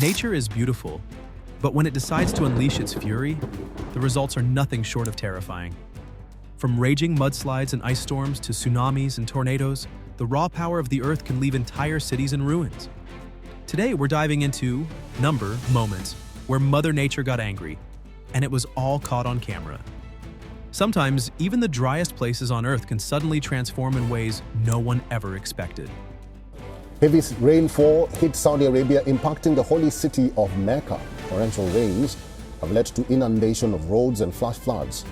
Nature is beautiful, but when it decides to unleash its fury, the results are nothing short of terrifying. From raging mudslides and ice storms to tsunamis and tornadoes, the raw power of the earth can leave entire cities in ruins. Today, we're diving into moments where Mother Nature got angry, and it was all caught on camera. Sometimes, even the driest places on Earth can suddenly transform in ways no one ever expected. Heavy rainfall hit Saudi Arabia, impacting the holy city of Mecca. Torrential rains have led to inundation of roads and flash floods.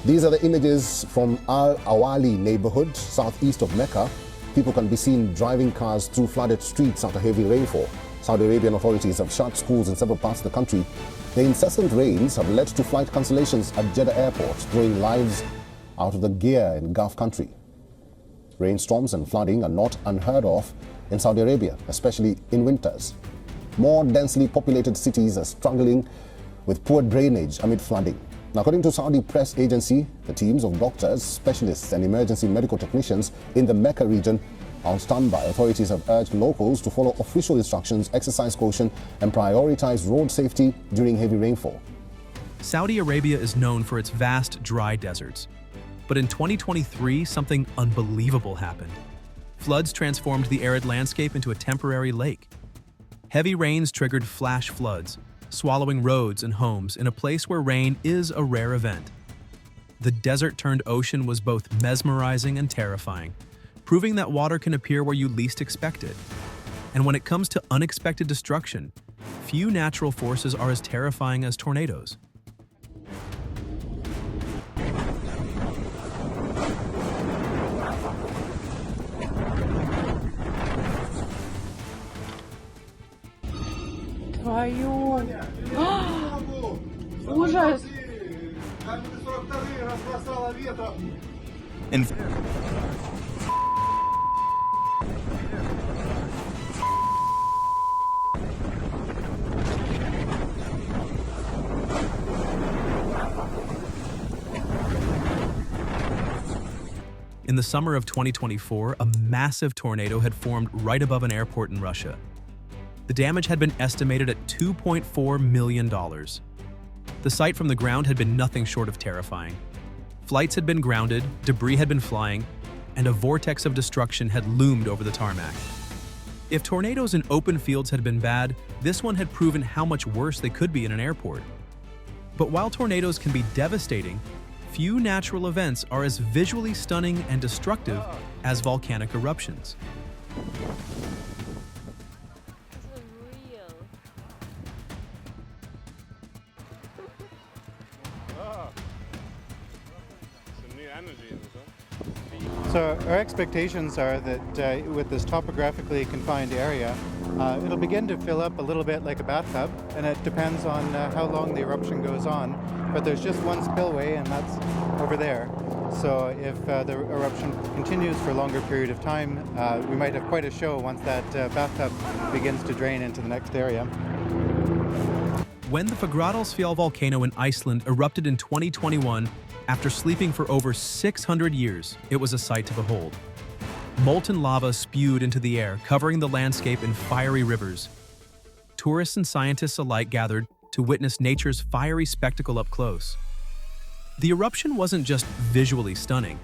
These are the images from Al Awali neighborhood, southeast of Mecca. People can be seen driving cars through flooded streets after heavy rainfall. Saudi Arabian authorities have shut schools in several parts of the country. The incessant rains have led to flight cancellations at Jeddah Airport, throwing lives out of the gear in Gulf country. Rainstorms and flooding are not unheard of in Saudi Arabia, especially in winters. More densely populated cities are struggling with poor drainage amid flooding. Now, according to Saudi press agency, the teams of doctors, specialists and emergency medical technicians in the Mecca region are on standby. Authorities have urged locals to follow official instructions, exercise caution and prioritize road safety during heavy rainfall. Saudi Arabia is known for its vast, dry deserts. But in 2023, something unbelievable happened. Floods transformed the arid landscape into a temporary lake. Heavy rains triggered flash floods, swallowing roads and homes in a place where rain is a rare event. The desert-turned ocean was both mesmerizing and terrifying, proving that water can appear where you least expect it. And when it comes to unexpected destruction, few natural forces are as terrifying as tornadoes. Твою! Ужас! In the summer of 2024, a massive tornado had formed right above an airport in Russia. The damage had been estimated at $2.4 million. The sight from the ground had been nothing short of terrifying. Flights had been grounded, debris had been flying, and a vortex of destruction had loomed over the tarmac. If tornadoes in open fields had been bad, this one had proven how much worse they could be in an airport. But while tornadoes can be devastating, few natural events are as visually stunning and destructive as volcanic eruptions. So our expectations are that with this topographically confined area, it'll begin to fill up a little bit like a bathtub, and it depends on how long the eruption goes on. But there's just one spillway, and that's over there. So if the eruption continues for a longer period of time, we might have quite a show once that bathtub begins to drain into the next area. When the Fagradalsfjall volcano in Iceland erupted in 2021, after sleeping for over 600 years, it was a sight to behold. Molten lava spewed into the air, covering the landscape in fiery rivers. Tourists and scientists alike gathered to witness nature's fiery spectacle up close. The eruption wasn't just visually stunning.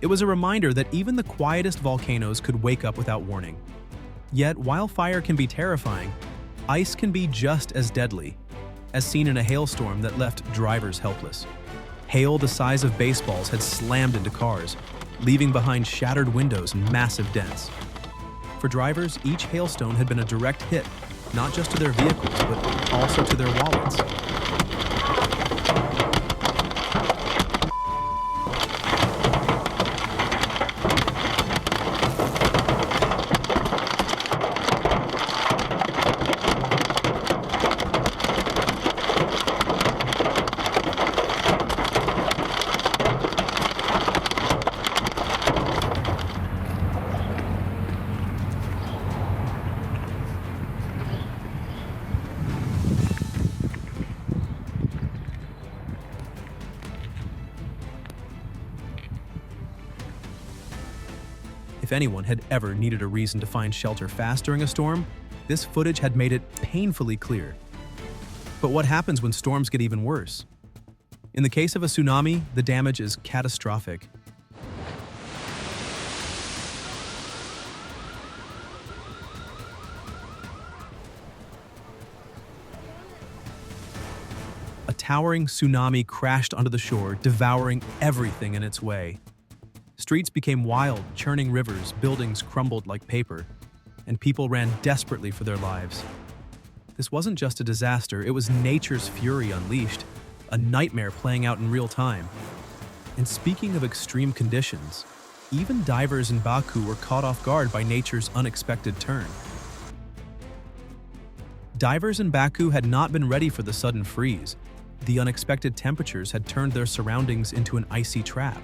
It was a reminder that even the quietest volcanoes could wake up without warning. Yet, while fire can be terrifying, ice can be just as deadly, as seen in a hailstorm that left drivers helpless. Hail the size of baseballs had slammed into cars, leaving behind shattered windows and massive dents. For drivers, each hailstone had been a direct hit, not just to their vehicles, but also to their wallets. If anyone had ever needed a reason to find shelter fast during a storm, This footage had made it painfully clear. But what happens when storms get even worse? In the case of a tsunami, the damage is catastrophic. A towering tsunami crashed onto the shore, devouring everything in its way. Streets became wild, churning rivers, buildings crumbled like paper, and people ran desperately for their lives. This wasn't just a disaster, it was nature's fury unleashed, a nightmare playing out in real time. And speaking of extreme conditions, even divers in Baku were caught off guard by nature's unexpected turn. Divers in Baku had not been ready for the sudden freeze. The unexpected temperatures had turned their surroundings into an icy trap.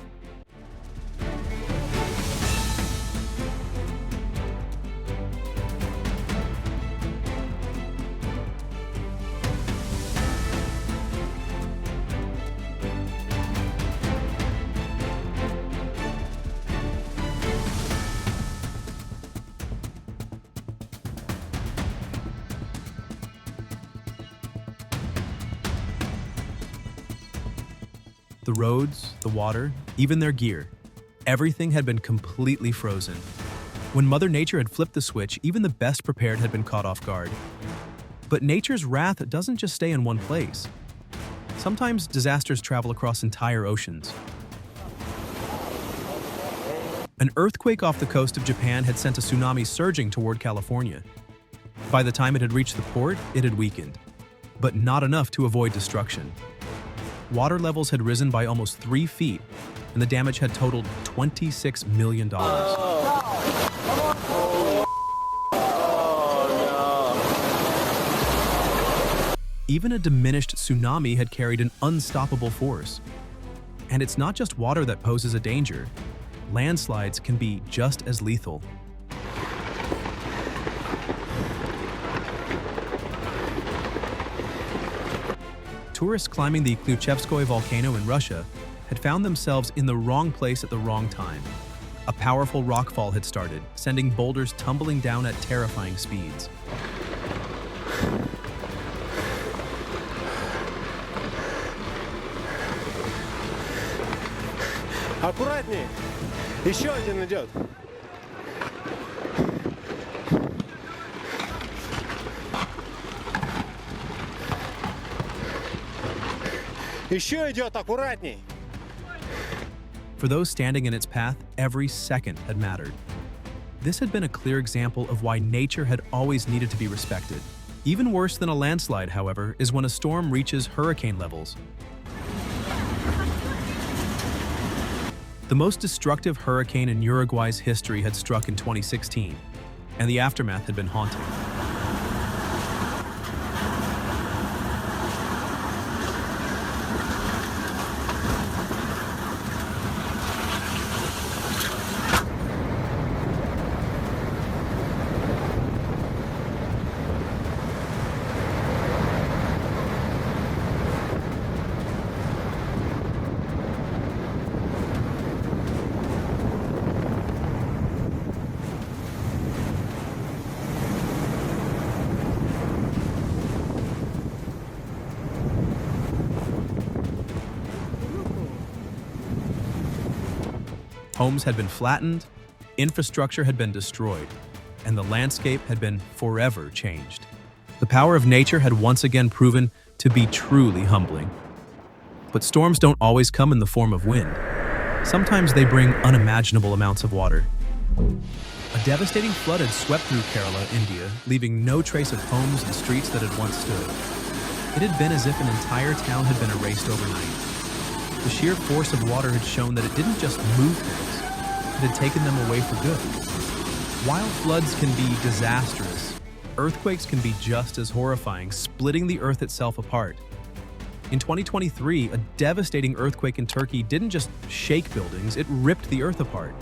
The roads, the water, even their gear, everything had been completely frozen. When Mother Nature had flipped the switch, even the best prepared had been caught off guard. But nature's wrath doesn't just stay in one place. Sometimes disasters travel across entire oceans. An earthquake off the coast of Japan had sent a tsunami surging toward California. By the time it had reached the port, it had weakened, but not enough to avoid destruction. Water levels had risen by almost 3 feet, and the damage had totaled $26 million. Even a diminished tsunami had carried an unstoppable force. And it's not just water that poses a danger. Landslides can be just as lethal. Tourists climbing the Klyuchevskoye volcano in Russia had found themselves in the wrong place at the wrong time. A powerful rockfall had started, sending boulders tumbling down at terrifying speeds. Аккуратнее! Еще один идет! Еще идет, аккуратней! For those standing in its path, every second had mattered. This had been a clear example of why nature had always needed to be respected. Even worse than a landslide, however, is when a storm reaches hurricane levels. The most destructive hurricane in Uruguay's history had struck in 2016, and the aftermath had been haunting. Homes had been flattened, infrastructure had been destroyed, and the landscape had been forever changed. The power of nature had once again proven to be truly humbling. But storms don't always come in the form of wind. Sometimes they bring unimaginable amounts of water. A devastating flood had swept through Kerala, India, leaving no trace of homes and streets that had once stood. It had been as if an entire town had been erased overnight. The sheer force of water had shown that it didn't just move things, it had taken them away for good. While floods can be disastrous, earthquakes can be just as horrifying, splitting the earth itself apart. In 2023, a devastating earthquake in Turkey didn't just shake buildings, it ripped the earth apart.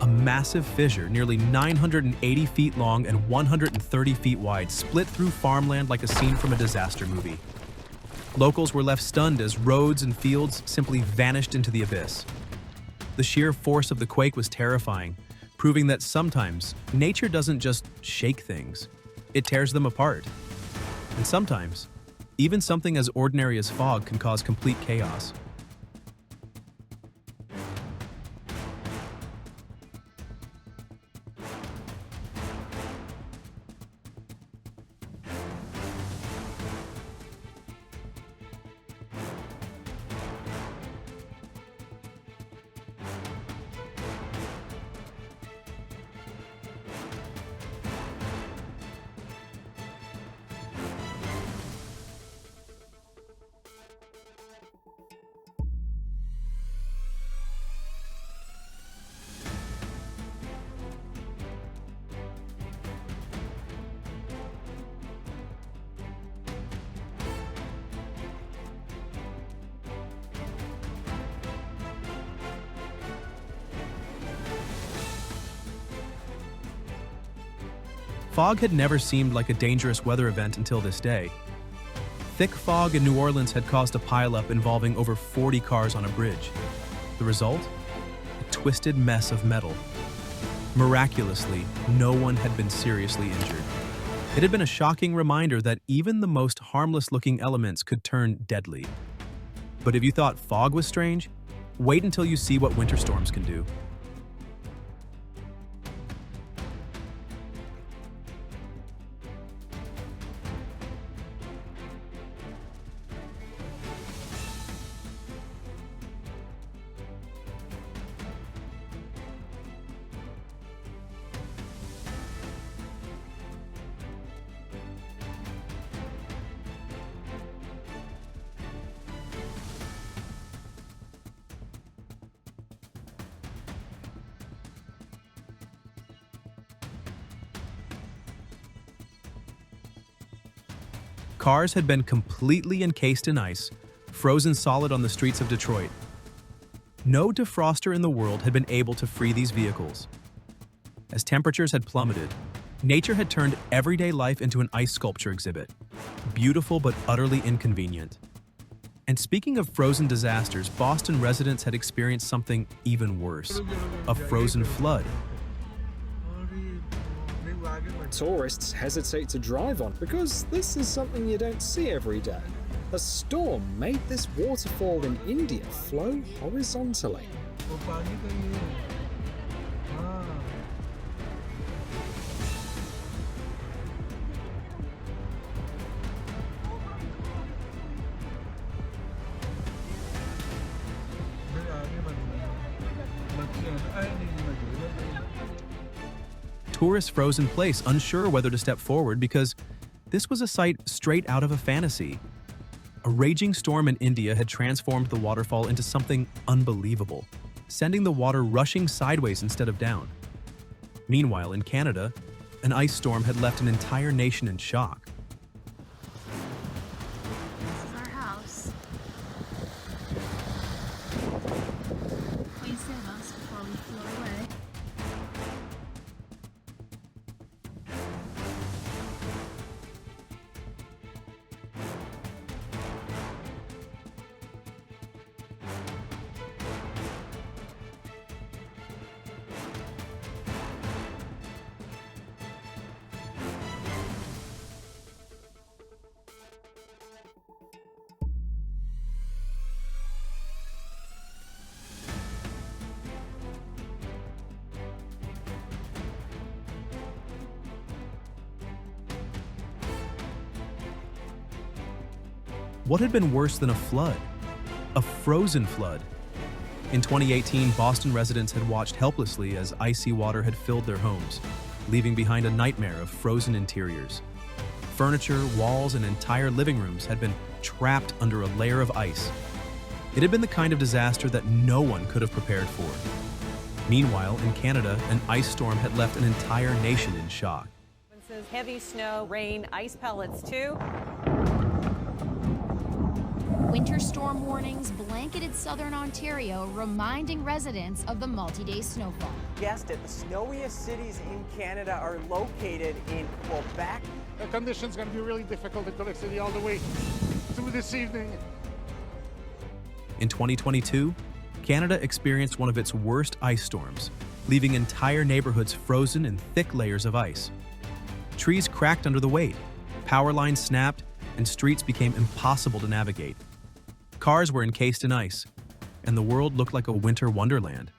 A massive fissure, nearly 980 feet long and 130 feet wide, split through farmland like a scene from a disaster movie. Locals were left stunned as roads and fields simply vanished into the abyss. The sheer force of the quake was terrifying, proving that sometimes nature doesn't just shake things, it tears them apart. And sometimes, even something as ordinary as fog can cause complete chaos. Fog had never seemed like a dangerous weather event until this day. Thick fog in New Orleans had caused a pileup involving over 40 cars on a bridge. The result? A twisted mess of metal. Miraculously, no one had been seriously injured. It had been a shocking reminder that even the most harmless-looking elements could turn deadly. But if you thought fog was strange, wait until you see what winter storms can do. Cars had been completely encased in ice, frozen solid on the streets of Detroit. No defroster in the world had been able to free these vehicles. As temperatures had plummeted, nature had turned everyday life into an ice sculpture exhibit, beautiful but utterly inconvenient. And speaking of frozen disasters, Boston residents had experienced something even worse: a frozen flood. Tourists hesitate to drive on because this is something you don't see every day. A storm made this waterfall in India flow horizontally. Tourists froze in place, unsure whether to step forward because this was a sight straight out of a fantasy. A raging storm in India had transformed the waterfall into something unbelievable, sending the water rushing sideways instead of down. Meanwhile, in Canada, an ice storm had left an entire nation in shock. This is our house. Please save us before we float away. What had been worse than a flood? A frozen flood. In 2018, Boston residents had watched helplessly as icy water had filled their homes, leaving behind a nightmare of frozen interiors. Furniture, walls, and entire living rooms had been trapped under a layer of ice. It had been the kind of disaster that no one could have prepared for. Meanwhile, in Canada, an ice storm had left an entire nation in shock. Heavy snow, rain, ice pellets too. Winter storm warnings blanketed southern Ontario, reminding residents of the multi-day snowfall. Guessed it, the snowiest cities in Canada are located in Quebec. The conditions going to be really difficult in Quebec City all the way through this evening. In 2022, Canada experienced one of its worst ice storms, leaving entire neighborhoods frozen in thick layers of ice. Trees cracked under the weight, power lines snapped, and streets became impossible to navigate. Cars were encased in ice, and the world looked like a winter wonderland,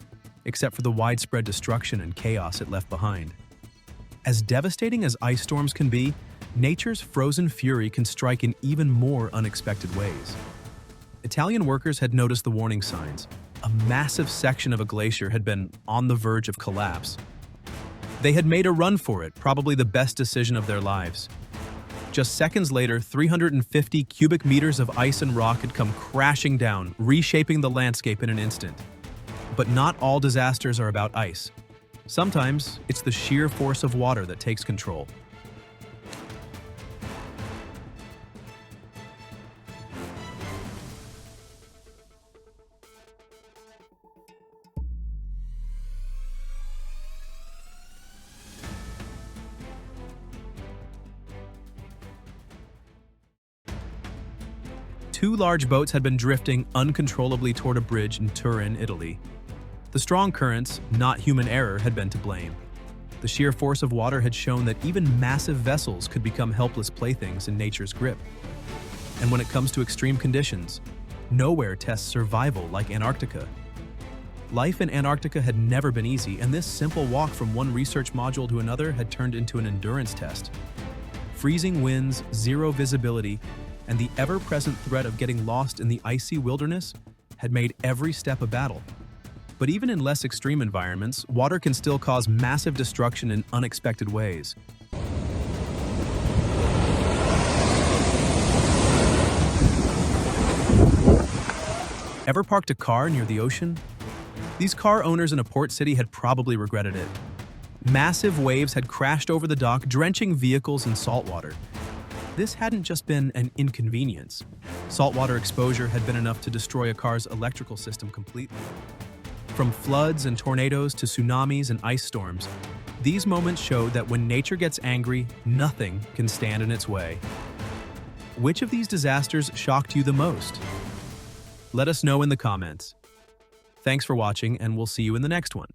except for the widespread destruction and chaos it left behind. As devastating as ice storms can be, nature's frozen fury can strike in even more unexpected ways. Italian workers had noticed the warning signs. A massive section of a glacier had been on the verge of collapse. They had made a run for it, probably the best decision of their lives. Just seconds later, 350 cubic meters of ice and rock had come crashing down, reshaping the landscape in an instant. But not all disasters are about ice. Sometimes it's the sheer force of water that takes control. Two large boats had been drifting uncontrollably toward a bridge in Turin, Italy. The strong currents, not human error, had been to blame. The sheer force of water had shown that even massive vessels could become helpless playthings in nature's grip. And when it comes to extreme conditions, nowhere tests survival like Antarctica. Life in Antarctica had never been easy, and this simple walk from one research module to another had turned into an endurance test. Freezing winds, zero visibility, and the ever-present threat of getting lost in the icy wilderness had made every step a battle. But even in less extreme environments, water can still cause massive destruction in unexpected ways. Ever parked a car near the ocean? These car owners in a port city had probably regretted it. Massive waves had crashed over the dock, drenching vehicles in salt water. This hadn't just been an inconvenience. Saltwater exposure had been enough to destroy a car's electrical system completely. From floods and tornadoes to tsunamis and ice storms, these moments showed that when nature gets angry, nothing can stand in its way. Which of these disasters shocked you the most? Let us know in the comments. Thanks for watching, and we'll see you in the next one.